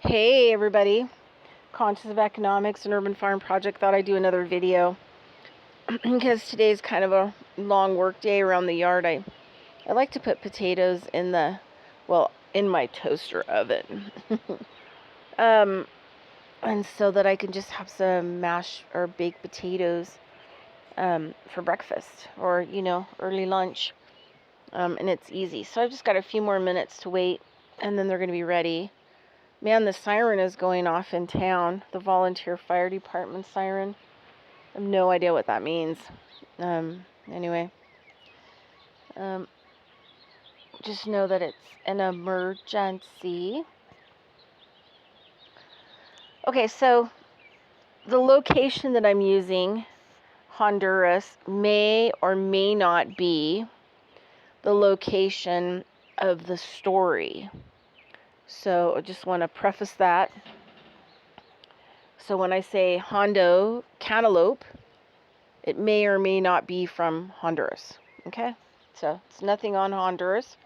Hey everybody, Conscious of Economics and Urban Farm Project thought I'd do another video because today's kind of a long work day around the yard. I like to put potatoes in in my toaster oven. And so that I can just have some mashed or baked potatoes for breakfast or, early lunch. And it's easy. So I've just got a few more minutes to wait and then they're going to be ready. Man, the siren is going off in town. The volunteer fire department siren. I have no idea what that means. Anyway. Just know that it's an emergency. Okay, so the location that I'm using, Honduras, may or may not be the location of the story. So I just want to preface that. So when I say Hondo cantaloupe, it may or may not be from Honduras. Okay? So it's nothing on Honduras.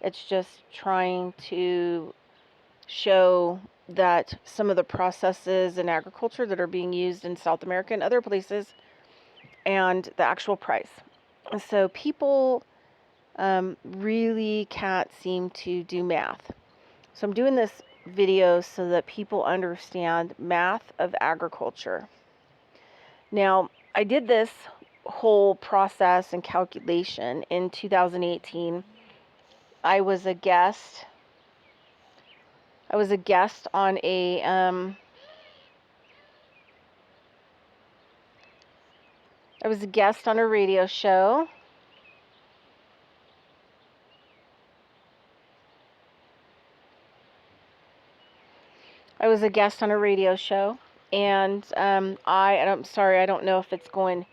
It's just trying to show that some of the processes in agriculture that are being used in South America and other places, and the actual price. So people really can't seem to do math. So I'm doing this video so that people understand math of agriculture. Now, I did this whole process and calculation in 2018. I was a guest on a radio show. And I'm sorry, I don't know if it's going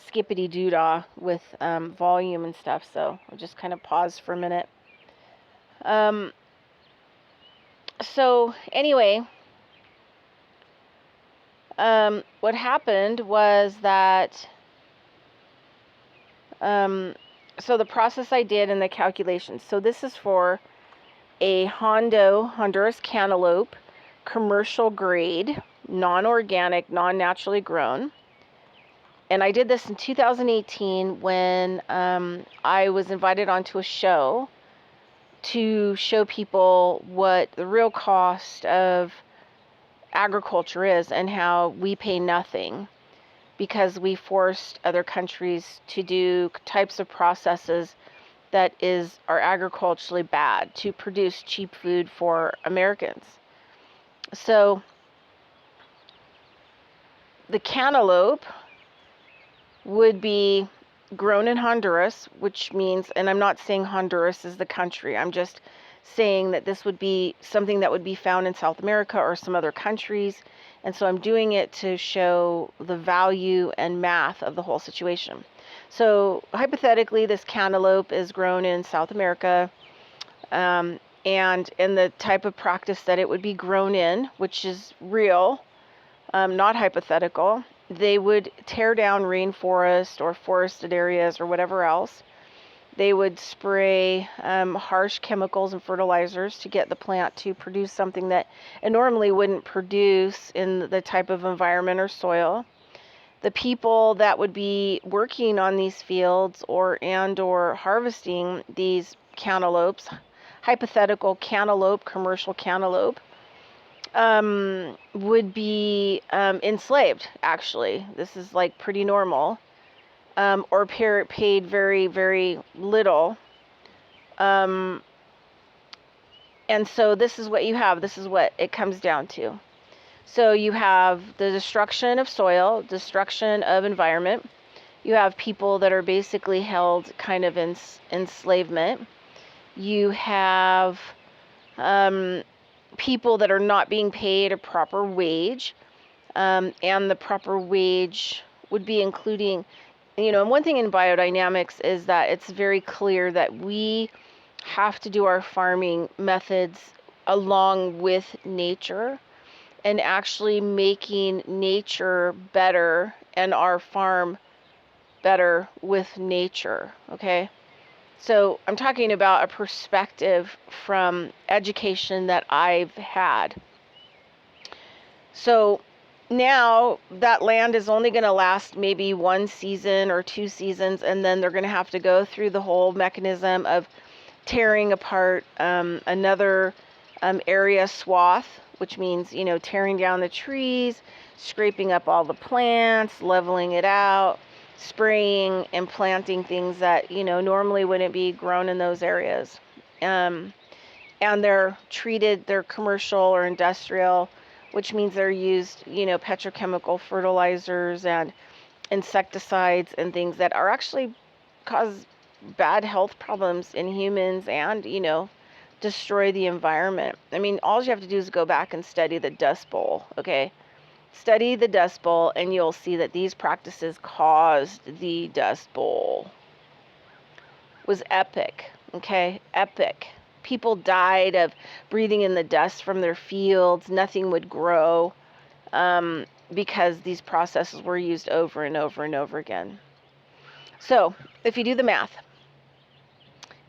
skippity doodah with volume and stuff, so I'll just kind of pause for a minute. So anyway, what happened was that so the process I did in the calculations. So this is for a Honduras cantaloupe, commercial grade, non-organic, non-naturally grown. And I did this in 2018 when I was invited onto a show to show people what the real cost of agriculture is and how we pay nothing because we forced other countries to do types of processes that are agriculturally bad to produce cheap food for Americans. So the cantaloupe would be grown in Honduras, which means, and I'm not saying Honduras is the country, I'm just saying that this would be something that would be found in South America or some other countries. And so I'm doing it to show the value and math of the whole situation. So hypothetically, this cantaloupe is grown in South America, and in the type of practice that it would be grown in, which is real, not hypothetical, they would tear down rainforest or forested areas or whatever else. They would spray harsh chemicals and fertilizers to get the plant to produce something that it normally wouldn't produce in the type of environment or soil. The people that would be working on these fields or harvesting these cantaloupes, hypothetical cantaloupe, commercial cantaloupe, would be enslaved, actually. This is like pretty normal. Or paid very, very little. And so this is what you have. This is what it comes down to. So you have the destruction of soil, destruction of environment. You have people that are basically held kind of in enslavement. You have people that are not being paid a proper wage. And the proper wage would be including, and one thing in biodynamics is that it's very clear that we have to do our farming methods along with nature and actually making nature better and our farm better with nature, okay? So I'm talking about a perspective from education that I've had. So now that land is only going to last maybe 1 season or 2 seasons, and then they're going to have to go through the whole mechanism of tearing apart another area swath, which means, tearing down the trees, scraping up all the plants, leveling it out, spraying and planting things that, normally wouldn't be grown in those areas. And they're commercial or industrial, which means they're used, petrochemical fertilizers and insecticides and things that are actually cause bad health problems in humans and, destroy the environment. I mean, all you have to do is go back and study the Dust Bowl, okay? Study the Dust Bowl and you'll see that these practices caused the Dust Bowl. It was epic, okay? Epic. People died of breathing in the dust from their fields. Nothing would grow because these processes were used over and over and over again. So if you do the math,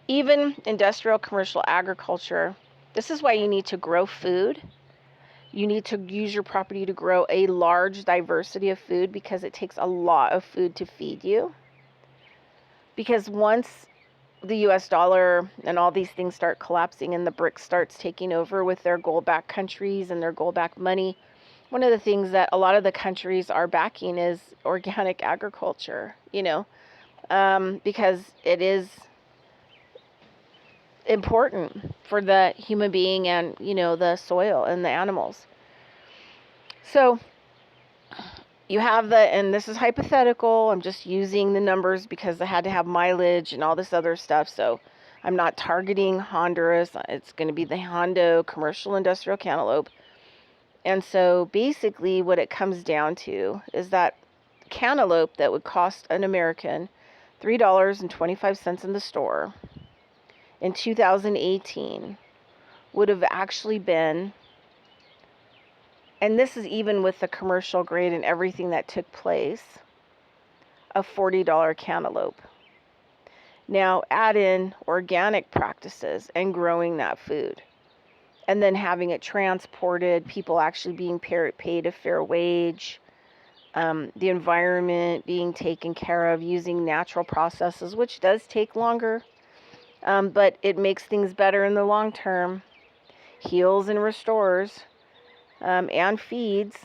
even industrial commercial agriculture, this is why you need to grow food. You need to use your property to grow a large diversity of food because it takes a lot of food to feed you. Because once the US dollar and all these things start collapsing and the BRICS starts taking over with their gold-backed countries and their gold-backed money, one of the things that a lot of the countries are backing is organic agriculture, because it is important for the human being and, the soil and the animals. So you have and this is hypothetical, I'm just using the numbers because I had to have mileage and all this other stuff, so I'm not targeting Honduras. It's going to be the Hondo commercial industrial cantaloupe. And so basically what it comes down to is that cantaloupe that would cost an American $3.25 in the store in 2018 would have actually been, and this is even with the commercial grade and everything that took place, a $40 cantaloupe. Now add in organic practices and growing that food, and then having it transported, people actually being paid a fair wage, the environment being taken care of using natural processes, which does take longer, but it makes things better in the long term, heals and restores, and feeds.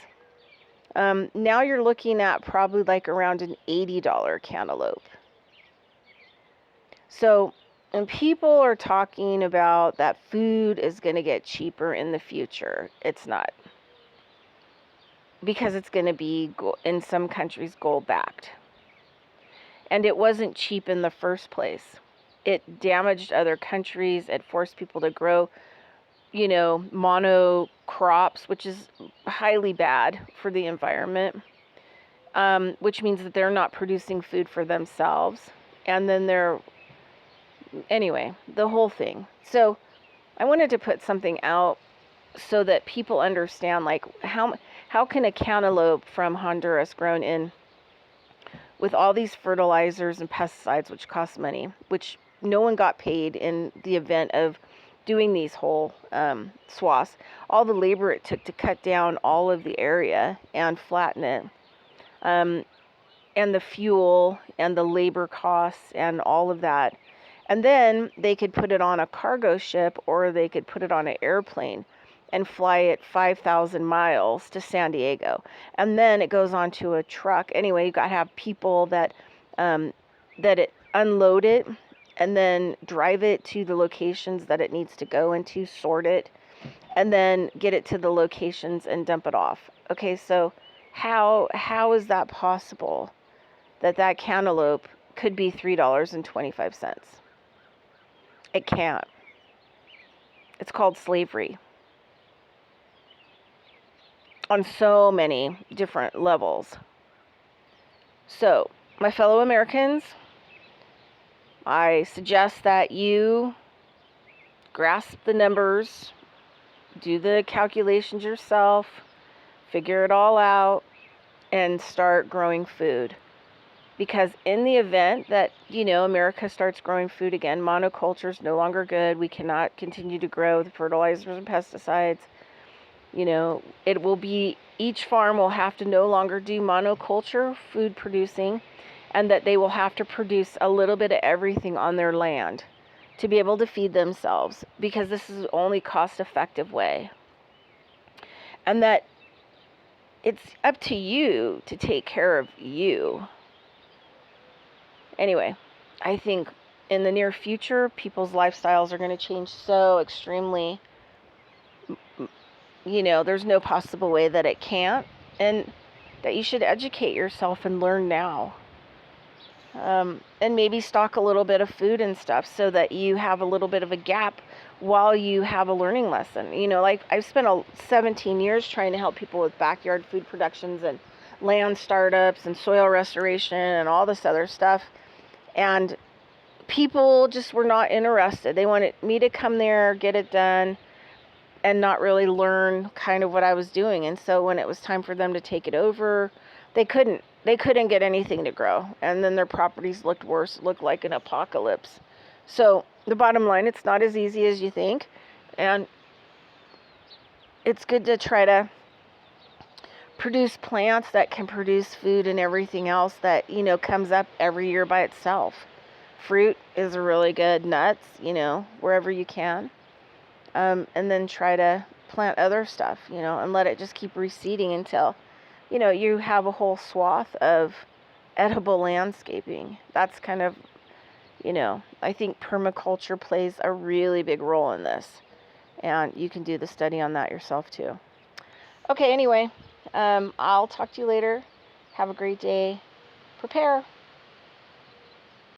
Now you're looking at probably like around an $80 cantaloupe. So when people are talking about that food is going to get cheaper in the future, it's not. Because it's going to be, in some countries, gold-backed. And it wasn't cheap in the first place. It damaged other countries. It forced people to grow, mono crops, which is highly bad for the environment, which means that they're not producing food for themselves. And then anyway, the whole thing. So I wanted to put something out so that people understand, like, how can a cantaloupe from Honduras grown in with all these fertilizers and pesticides, which cost money, which no one got paid in the event of doing these whole swaths, all the labor it took to cut down all of the area and flatten it, and the fuel and the labor costs and all of that. And then they could put it on a cargo ship or they could put it on an airplane and fly it 5,000 miles to San Diego. And then it goes onto a truck. Anyway, you got to have people that unload it and then drive it to the locations that it needs to go into, sort it, and then get it to the locations and dump it off. Okay, so how is that possible that cantaloupe could be $3.25? It can't. It's called slavery on so many different levels. So, my fellow Americans, I suggest that you grasp the numbers, do the calculations yourself, figure it all out, and start growing food. because in the event that, America starts growing food again, monoculture is no longer good. We cannot continue to grow the fertilizers and pesticides. It will be, each farm will have to no longer do monoculture food producing, and that they will have to produce a little bit of everything on their land to be able to feed themselves, because this is the only cost-effective way. And that it's up to you to take care of you. Anyway, I think in the near future, people's lifestyles are going to change so extremely. There's no possible way that it can't, and that you should educate yourself and learn now. And maybe stock a little bit of food and stuff so that you have a little bit of a gap while you have a learning lesson. Like I've spent 17 years trying to help people with backyard food productions and land startups and soil restoration and all this other stuff. And people just were not interested. They wanted me to come there, get it done, and not really learn kind of what I was doing. And so when it was time for them to take it over, they couldn't get anything to grow. And then their properties looked worse, looked like an apocalypse. So the bottom line, it's not as easy as you think. And it's good to try to produce plants that can produce food and everything else that, comes up every year by itself. Fruit is really good, nuts, wherever you can. And then try to plant other stuff, and let it just keep reseeding until, you have a whole swath of edible landscaping. That's kind of, I think permaculture plays a really big role in this. And you can do the study on that yourself too. Okay, anyway, I'll talk to you later. Have a great day. Prepare.